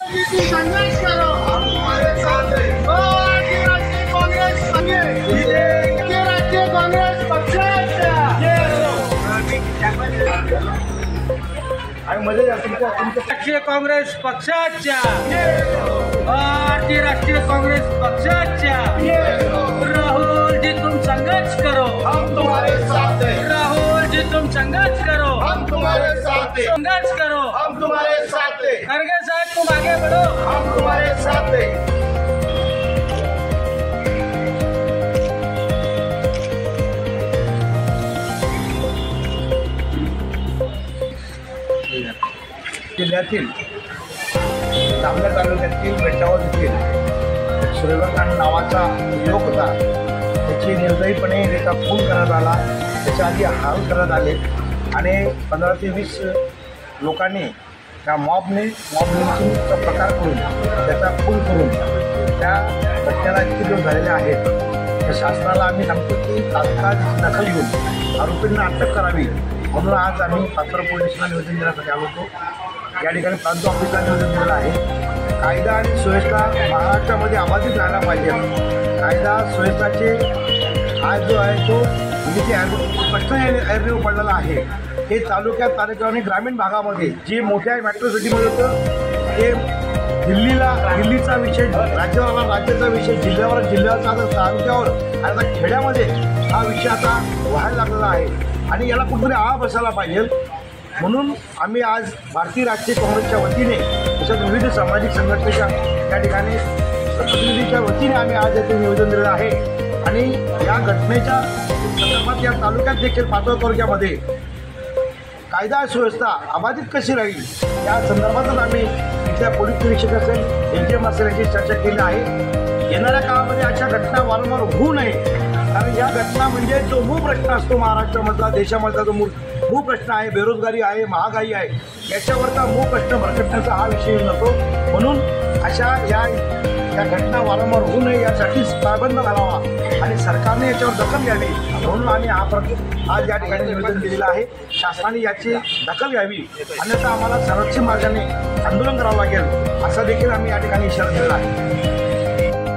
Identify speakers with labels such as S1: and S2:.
S1: संघर्ष करो, हम तुम्हारे साथ हैं। राष्ट्रीय काँग्रेस राष्ट्रीय काँग्रेस पक्षाच्या राष्ट्रीय काँग्रेस पक्षाच्या भारतीय राष्ट्रीय काँग्रेस पक्षाच्या राहुल जी तुम संघर्ष करो,
S2: हम तुम्हारे साथ हैं।
S1: राहुल जी तुम संघर्ष करो,
S2: हम तुम्हारे साथ हैं।
S1: संघर्ष करो,
S2: हम तुम्हारे साथ हैं।
S1: खड़गे साहब तुम आगे बढ़ो,
S2: हम तुम्हारे साथ हैं।
S3: जिल्ह्यातील जामनेर तालुक्यातील बेटावर देखील श्रीवर्धन नावाचा युवक होता. त्याची निर्दयीपणे त्याचा खून करण्यात आला. त्याच्या आधी हाल करण्यात आले आणि 15 ते 20 लोकांनी त्या मॉब लिंचिंगचा प्रकार करून त्याचा खून करून त्या घटनेला इतके दिवस झालेले आहेत. तर शासनाला आम्ही सांगतो की तात्काळ दखल घेऊन आरोपींना अटक करावी, म्हणून आज आम्ही पाथर पोलीस स्टेशनला निवेदन देण्यासाठी आलो होतो. या ठिकाणी प्रांत ऑफिसला निवेदन दिलेलं आहे. कायदा आणि सुव्यवस्था महाराष्ट्रामध्ये अबाधित राहायला पाहिजे. कायदा सुव्यवस्थाचे आज जो आहे तो प्रश्न ऐरणीवर पडलेला आहे. हे तालुक्यात आणि ग्रामीण भागामध्ये जे मोठ्या मेट्रो सिटीमध्ये होतं ते दिल्लीचा विषय, राज्याचा विषय, जिल्ह्याचा आता तालुक्यावर आणि आता खेड्यामध्ये हा विषय आता व्हायला लागलेला आहे आणि याला कुठेतरी आळा बसायला पाहिजे. म्हणून आम्ही आज भारतीय राष्ट्रीय काँग्रेसच्या वतीने तसंच विविध सामाजिक संघटनेच्या त्या ठिकाणी प्रतिनिधीच्या वतीने आम्ही आज येथे निवेदन दिलेलं आहे. आणि या घटनेच्या संदर्भात या तालुक्यात देखील पाथर तालुक्यामध्ये कायदा सुव्यवस्था अबाधित कशी राहील या संदर्भातच आम्ही इथल्या पोलीस निरीक्षक असेल, एजीएम असेल याची चर्चा केली आहे. येणाऱ्या काळामध्ये अशा घटना वारंवार होऊ नये, कारण या घटना म्हणजे जो मूळ प्रश्न असतो महाराष्ट्रामधला, देशामधला जो मूळ प्रश्न आहे, बेरोजगारी आहे, महागाई आहे, याच्यावरचा मूळ प्रश्न भरकटण्याचा हा विषय नव्हतो. म्हणून अशा या घटना वारंवार होऊ नये यासाठी पायबंद घालावा आणि सरकारने याच्यावर दखल घ्यावी, म्हणून आम्ही आज या ठिकाणी निवेदन दिलेलं आहे. शासनाने याची दखल घ्यावी, अन्यथा आम्हाला संरक्षण मार्गाने आंदोलन करावं लागेल असा देखील आम्ही या ठिकाणी इशारा दिलेला आहे.